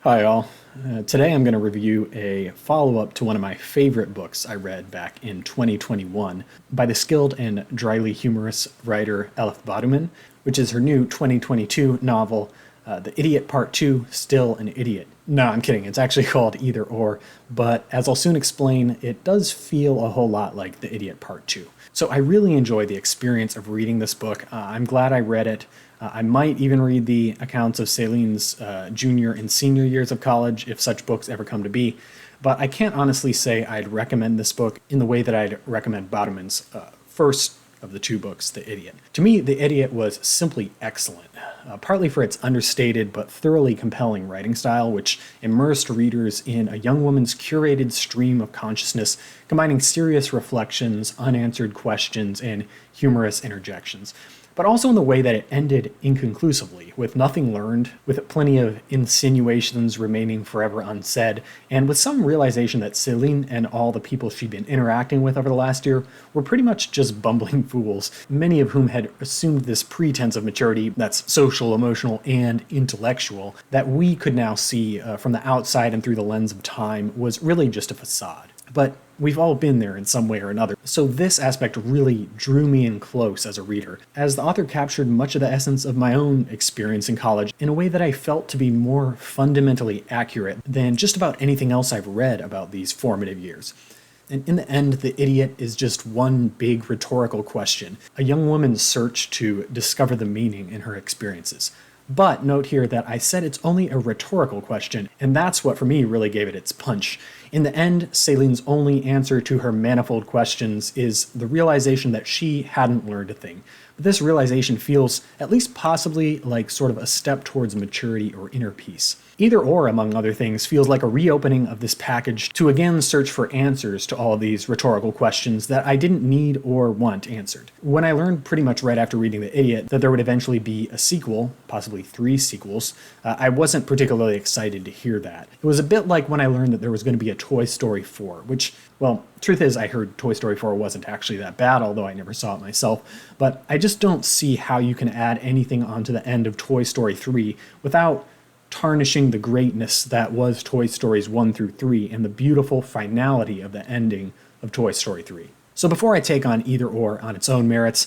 Hi, all. Today I'm going to review a follow-up to one of my favorite books I read back in 2021 by the skilled and dryly humorous writer Elif Batuman, which is her new 2022 novel, The Idiot Part 2, Still an Idiot. No, I'm kidding. It's actually called Either Or, but as I'll soon explain, it does feel a whole lot like The Idiot Part 2. So I really enjoy the experience of reading this book. I'm glad I read it. I might even read the accounts of Selin's junior and senior years of college if such books ever come to be, but I can't honestly say I'd recommend this book in the way that I'd recommend Batuman's first of the two books, The Idiot. To me, The Idiot was simply excellent, partly for its understated but thoroughly compelling writing style, which immersed readers in a young woman's curated stream of consciousness, combining serious reflections, unanswered questions, and humorous interjections, but also in the way that it ended inconclusively, with nothing learned, with plenty of insinuations remaining forever unsaid, and with some realization that Selin and all the people she'd been interacting with over the last year were pretty much just bumbling fools, many of whom had assumed this pretense of maturity that's social, emotional, and intellectual that we could now see from the outside and through the lens of time was really just a facade. But we've all been there in some way or another, so this aspect really drew me in close as a reader, as the author captured much of the essence of my own experience in college in a way that I felt to be more fundamentally accurate than just about anything else I've read about these formative years. And in the end, The Idiot is just one big rhetorical question, a young woman's search to discover the meaning in her experiences. But note here that I said it's only a rhetorical question, and that's what for me really gave it its punch. In the end, Selin's only answer to her manifold questions is the realization that she hadn't learned a thing. But this realization feels, at least possibly, like sort of a step towards maturity or inner peace. Either Or, among other things, feels like a reopening of this package to again search for answers to all of these rhetorical questions that I didn't need or want answered. When I learned pretty much right after reading The Idiot that there would eventually be a sequel, possibly 3 sequels, I wasn't particularly excited to hear that. It was a bit like when I learned that there was going to be a Toy Story 4, which, well, truth is I heard Toy Story 4 wasn't actually that bad, although I never saw it myself, but I just don't see how you can add anything onto the end of Toy Story 3 without tarnishing the greatness that was Toy Stories 1 through 3 and the beautiful finality of the ending of Toy Story 3. So before I take on Either Or on its own merits,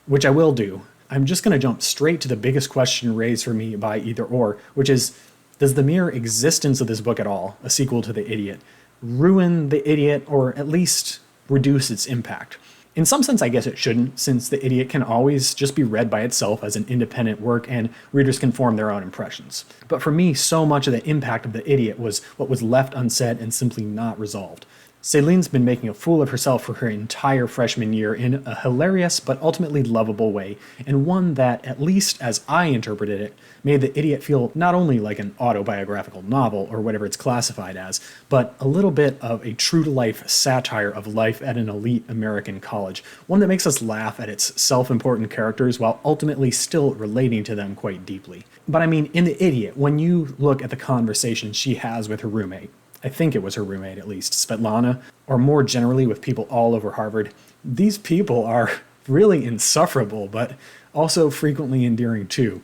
which I will do, I'm just going to jump straight to the biggest question raised for me by Either Or, which is, does the mere existence of this book at all, a sequel to The Idiot, ruin The Idiot or at least reduce its impact? In some sense, I guess it shouldn't, since The Idiot can always just be read by itself as an independent work and readers can form their own impressions. But for me, so much of the impact of The Idiot was what was left unsaid and simply not resolved. Selin's been making a fool of herself for her entire freshman year in a hilarious but ultimately lovable way, and one that, at least as I interpreted it, made The Idiot feel not only like an autobiographical novel, or whatever it's classified as, but a little bit of a true-to-life satire of life at an elite American college, one that makes us laugh at its self-important characters while ultimately still relating to them quite deeply. But I mean, in The Idiot, when you look at the conversation she has with her roommate, I think it was her roommate at least, Svetlana, or more generally with people all over Harvard, these people are really insufferable, but also frequently endearing too.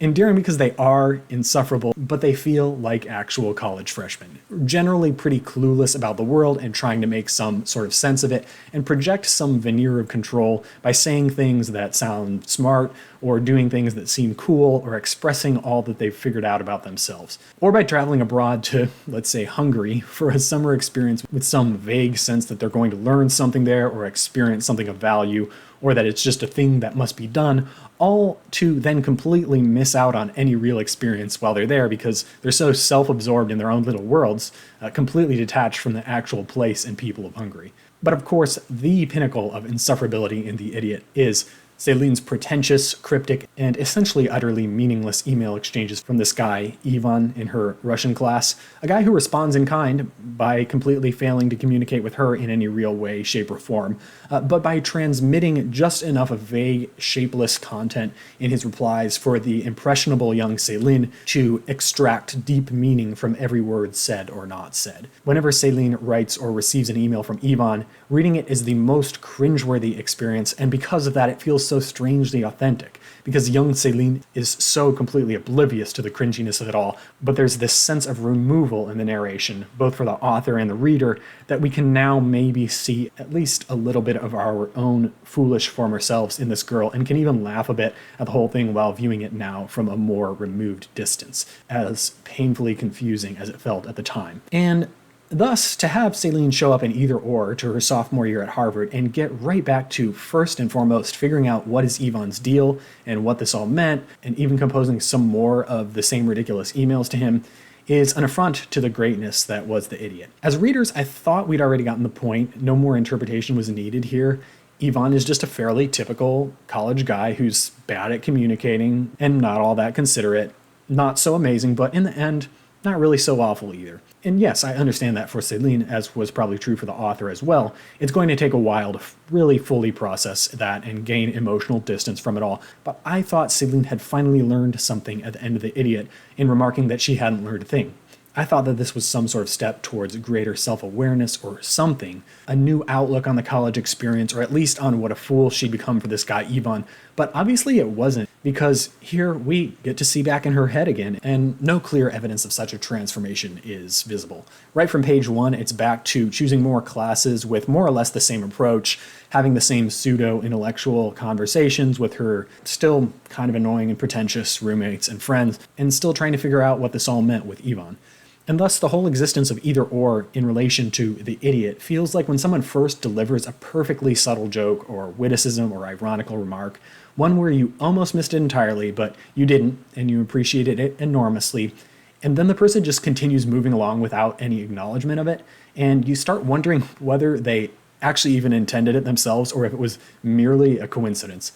Endearing because they are insufferable, but they feel like actual college freshmen, generally pretty clueless about the world and trying to make some sort of sense of it and project some veneer of control by saying things that sound smart or doing things that seem cool or expressing all that they've figured out about themselves. Or by traveling abroad to, let's say, Hungary for a summer experience with some vague sense that they're going to learn something there or experience something of value, or that it's just a thing that must be done, all to then completely miss out on any real experience while they're there because they're so self-absorbed in their own little worlds, completely detached from the actual place and people of Hungary. But of course, the pinnacle of insufferability in The Idiot is Selin's pretentious, cryptic, and essentially utterly meaningless email exchanges from this guy, Ivan, in her Russian class, a guy who responds in kind by completely failing to communicate with her in any real way, shape, or form, but by transmitting just enough of vague, shapeless content in his replies for the impressionable young Selin to extract deep meaning from every word said or not said. Whenever Selin writes or receives an email from Ivan, reading it is the most cringeworthy experience, and because of that, it feels feels so strangely authentic, because young Selin is so completely oblivious to the cringiness of it all, but there's this sense of removal in the narration, both for the author and the reader, that we can now maybe see at least a little bit of our own foolish former selves in this girl, and can even laugh a bit at the whole thing while viewing it now from a more removed distance, as painfully confusing as it felt at the time. And thus, to have Selin show up in Either Or to her sophomore year at Harvard and get right back to, first and foremost, figuring out what is Yvonne's deal and what this all meant, and even composing some more of the same ridiculous emails to him, is an affront to the greatness that was The Idiot. As readers, I thought we'd already gotten the point. No more interpretation was needed here. Yvonne is just a fairly typical college guy who's bad at communicating and not all that considerate. Not so amazing, but in the end, not really so awful either. And yes, I understand that for Selin, as was probably true for the author as well, it's going to take a while to really fully process that and gain emotional distance from it all. But I thought Selin had finally learned something at the end of The Idiot in remarking that she hadn't learned a thing. I thought that this was some sort of step towards greater self-awareness or something, a new outlook on the college experience, or at least on what a fool she'd become for this guy Yvonne. But obviously it wasn't, because here we get to see back in her head again, and no clear evidence of such a transformation is visible. Right from page 1, it's back to choosing more classes with more or less the same approach, having the same pseudo-intellectual conversations with her still kind of annoying and pretentious roommates and friends, and still trying to figure out what this all meant with Yvonne. And thus, the whole existence of Either Or in relation to The Idiot feels like when someone first delivers a perfectly subtle joke or witticism or ironical remark, one where you almost missed it entirely, but you didn't, and you appreciated it enormously, and then the person just continues moving along without any acknowledgement of it, and you start wondering whether they actually even intended it themselves or if it was merely a coincidence.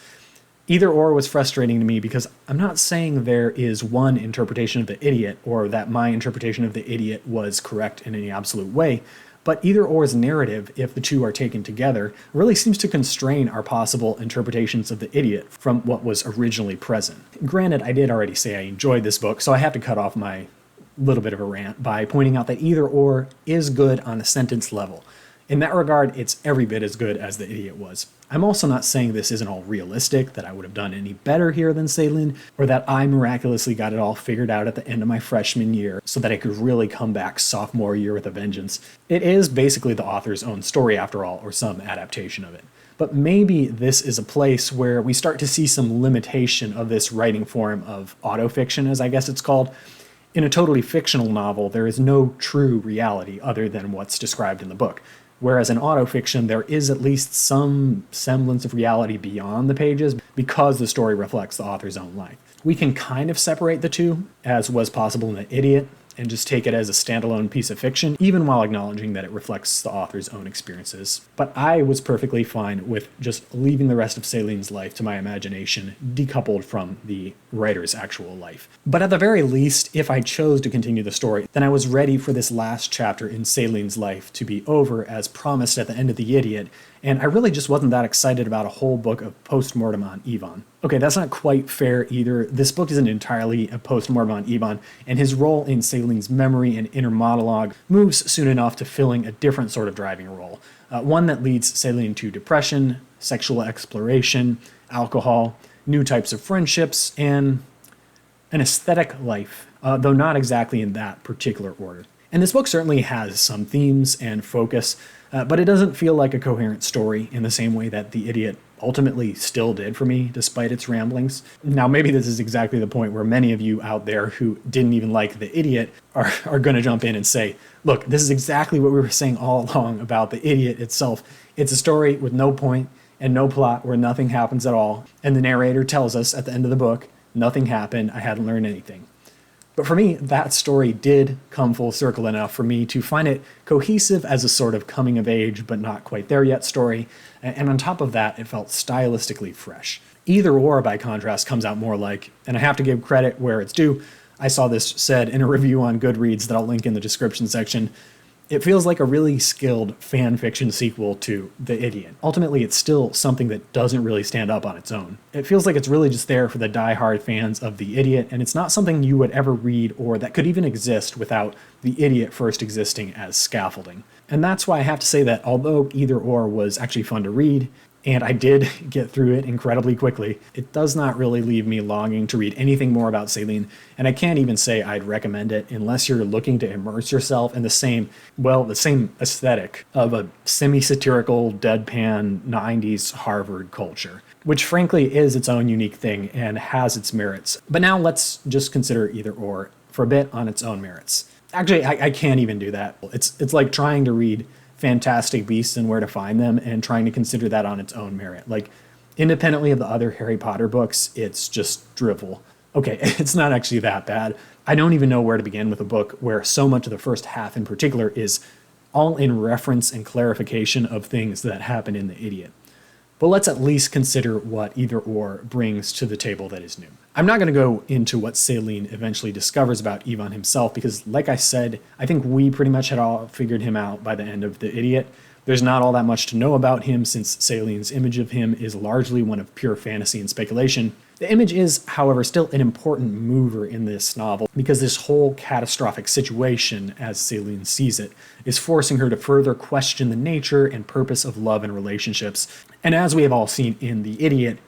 Either Or was frustrating to me because I'm not saying there is one interpretation of The Idiot or that my interpretation of The Idiot was correct in any absolute way, but Either Or's narrative, if the two are taken together, really seems to constrain our possible interpretations of The Idiot from what was originally present. Granted, I did already say I enjoyed this book, so I have to cut off my little bit of a rant by pointing out that Either Or is good on a sentence level. In that regard, it's every bit as good as The Idiot was. I'm also not saying this isn't all realistic, that I would have done any better here than Selin, or that I miraculously got it all figured out at the end of my freshman year so that I could really come back sophomore year with a vengeance. It is basically the author's own story after all, or some adaptation of it. But maybe this is a place where we start to see some limitation of this writing form of autofiction, as I guess it's called. In a totally fictional novel, there is no true reality other than what's described in the book. Whereas in autofiction, there is at least some semblance of reality beyond the pages because the story reflects the author's own life. We can kind of separate the two, as was possible in The Idiot, and just take it as a standalone piece of fiction, even while acknowledging that it reflects the author's own experiences. But I was perfectly fine with just leaving the rest of Selin's life to my imagination, decoupled from the writer's actual life. But at the very least, if I chose to continue the story, then I was ready for this last chapter in Selin's life to be over, as promised at the end of The Idiot, and I really just wasn't that excited about a whole book of postmortem on Yvonne. Okay, that's not quite fair either. This book isn't entirely a postmortem on Yvonne, and his role in Selin's memory and inner monologue moves soon enough to filling a different sort of driving role. One that leads Selin to depression, sexual exploration, alcohol, new types of friendships, and an aesthetic life, though not exactly in that particular order. And this book certainly has some themes and focus, but it doesn't feel like a coherent story in the same way that The Idiot ultimately still did for me, despite its ramblings. Now, maybe this is exactly the point where many of you out there who didn't even like The Idiot are going to jump in and say, look, this is exactly what we were saying all along about The Idiot itself. It's a story with no point and no plot where nothing happens at all, and the narrator tells us at the end of the book, nothing happened, I hadn't learned anything. But for me, that story did come full circle enough for me to find it cohesive as a sort of coming of age but not quite there yet story, and on top of that, it felt stylistically fresh. Either Or, by contrast, comes out more like, and I have to give credit where it's due, I saw this said in a review on Goodreads that I'll link in the description section, it feels like a really skilled fan fiction sequel to The Idiot. Ultimately, it's still something that doesn't really stand up on its own. It feels like it's really just there for the die-hard fans of The Idiot, and it's not something you would ever read or that could even exist without The Idiot first existing as scaffolding. And that's why I have to say that although Either Or was actually fun to read, and I did get through it incredibly quickly. It does not really leave me longing to read anything more about Selin, and I can't even say I'd recommend it unless you're looking to immerse yourself in the same aesthetic of a semi-satirical, deadpan 90s Harvard culture, which frankly is its own unique thing and has its merits. But now let's just consider either or for a bit on its own merits. Actually, I can't even do that. It's like trying to read Fantastic Beasts and Where to Find Them and trying to consider that on its own merit. Like, independently of the other Harry Potter books, it's just drivel. Okay, it's not actually that bad. I don't even know where to begin with a book where so much of the first half in particular is all in reference and clarification of things that happen in The Idiot. But let's at least consider what either or brings to the table that is new. I'm not going to go into what Selin eventually discovers about Ivan himself because, like I said, I think we pretty much had all figured him out by the end of The Idiot. There's not all that much to know about him since Selin's image of him is largely one of pure fantasy and speculation. The image is, however, still an important mover in this novel because this whole catastrophic situation, as Selin sees it, is forcing her to further question the nature and purpose of love and relationships. And as we have all seen in The Idiot,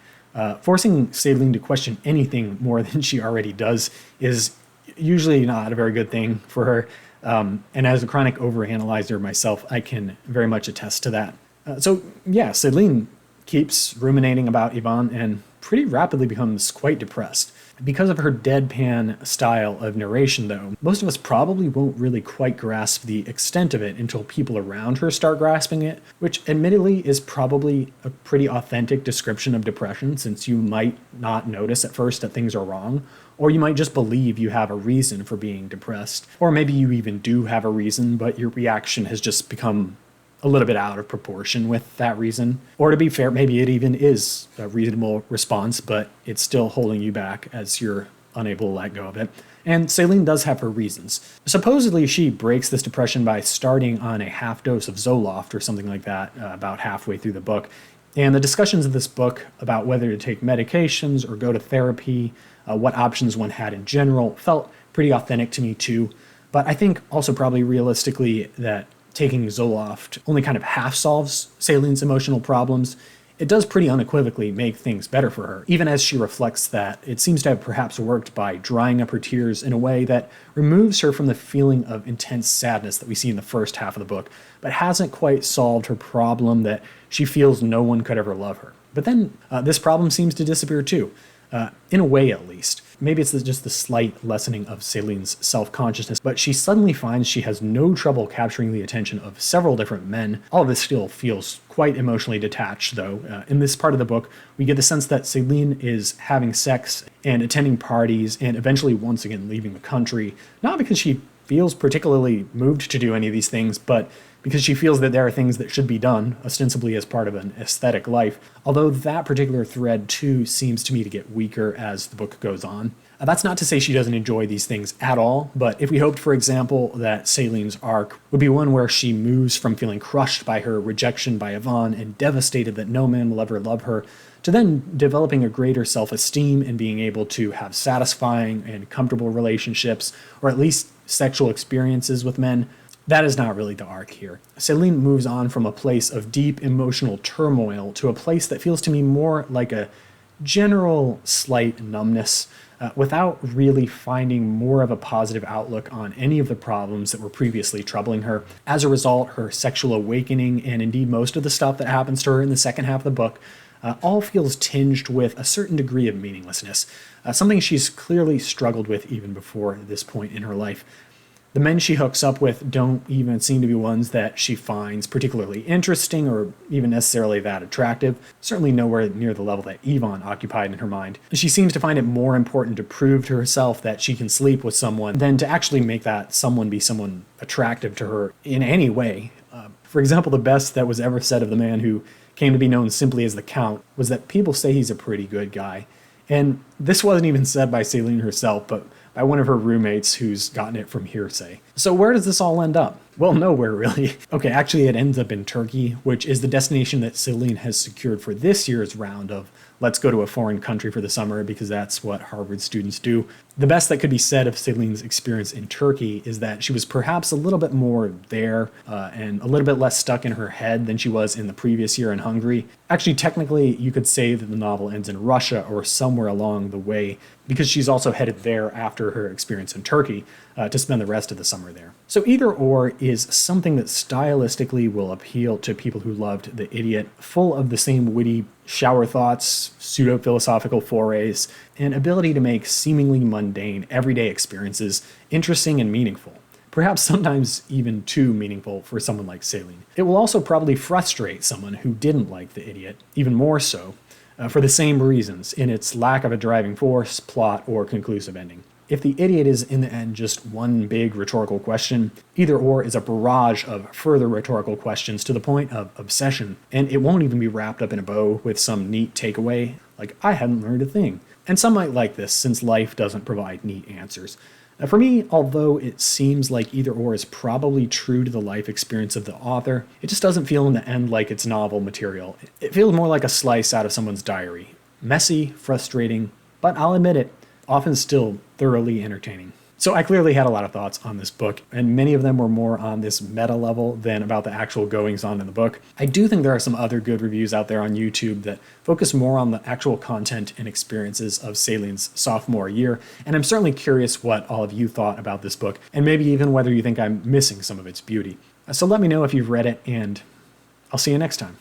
forcing Selin to question anything more than she already does is usually not a very good thing for her. And as a chronic overanalyzer myself, I can very much attest to that. Selin keeps ruminating about Ivan and pretty rapidly becomes quite depressed. Because of her deadpan style of narration, though, most of us probably won't really quite grasp the extent of it until people around her start grasping it, which admittedly is probably a pretty authentic description of depression, since you might not notice at first that things are wrong, or you might just believe you have a reason for being depressed, or maybe you even do have a reason, but your reaction has just become a little bit out of proportion with that reason. Or to be fair, maybe it even is a reasonable response, but it's still holding you back as you're unable to let go of it. And Selin does have her reasons. Supposedly, she breaks this depression by starting on a half dose of Zoloft or something like that about halfway through the book. And the discussions of this book about whether to take medications or go to therapy, what options one had in general, felt pretty authentic to me too. But I think also probably realistically that taking Zoloft only kind of half solves Selin's emotional problems. It does pretty unequivocally make things better for her, even as she reflects that it seems to have perhaps worked by drying up her tears in a way that removes her from the feeling of intense sadness that we see in the first half of the book, but hasn't quite solved her problem that she feels no one could ever love her. But then this problem seems to disappear too, in a way at least. Maybe it's just the slight lessening of Selin's self-consciousness, but she suddenly finds she has no trouble capturing the attention of several different men. All of this still feels quite emotionally detached, though. In this part of the book, we get the sense that Selin is having sex and attending parties and eventually once again leaving the country, not because she feels particularly moved to do any of these things, but because she feels that there are things that should be done, ostensibly as part of an aesthetic life, although that particular thread too seems to me to get weaker as the book goes on. That's not to say she doesn't enjoy these things at all, but if we hoped, for example, that Selin's arc would be one where she moves from feeling crushed by her rejection by Ivan and devastated that no man will ever love her, to then developing a greater self-esteem and being able to have satisfying and comfortable relationships, or at least sexual experiences with men, that is not really the arc here. Selin moves on from a place of deep emotional turmoil to a place that feels to me more like a general slight numbness, without really finding more of a positive outlook on any of the problems that were previously troubling her. As a result, her sexual awakening, and indeed most of the stuff that happens to her in the second half of the book, all feels tinged with a certain degree of meaninglessness, something she's clearly struggled with even before this point in her life. The men she hooks up with don't even seem to be ones that she finds particularly interesting or even necessarily that attractive, certainly nowhere near the level that Ivan occupied in her mind. She seems to find it more important to prove to herself that she can sleep with someone than to actually make that someone be someone attractive to her in any way. For example, the best that was ever said of the man who came to be known simply as the Count was that people say he's a pretty good guy. And this wasn't even said by Selin herself, but by one of her roommates who's gotten it from hearsay. So where does this all end up? Well, nowhere really. Okay, actually it ends up in Turkey, which is the destination that Selin has secured for this year's round of let's go to a foreign country for the summer because that's what Harvard students do. The best that could be said of Selin's experience in Turkey is that she was perhaps a little bit more there and a little bit less stuck in her head than she was in the previous year in Hungary. Actually, technically, you could say that the novel ends in Russia or somewhere along the way because she's also headed there after her experience in Turkey to spend the rest of the summer there. So Either Or is something that stylistically will appeal to people who loved The Idiot, full of the same witty shower thoughts, pseudo-philosophical forays, and ability to make seemingly mundane, everyday experiences interesting and meaningful. Perhaps sometimes even too meaningful for someone like Selin. It will also probably frustrate someone who didn't like The Idiot, even more so, for the same reasons, in its lack of a driving force, plot, or conclusive ending. If The Idiot is in the end just one big rhetorical question, Either Or is a barrage of further rhetorical questions to the point of obsession, and it won't even be wrapped up in a bow with some neat takeaway, like I hadn't learned a thing. And some might like this since life doesn't provide neat answers. For me, although it seems like Either Or is probably true to the life experience of the author, it just doesn't feel in the end like it's novel material. It feels more like a slice out of someone's diary. Messy, frustrating, but I'll admit it, often still thoroughly entertaining. So I clearly had a lot of thoughts on this book, and many of them were more on this meta level than about the actual goings-on in the book. I do think there are some other good reviews out there on YouTube that focus more on the actual content and experiences of Selin's sophomore year, and I'm certainly curious what all of you thought about this book, and maybe even whether you think I'm missing some of its beauty. So let me know if you've read it, and I'll see you next time.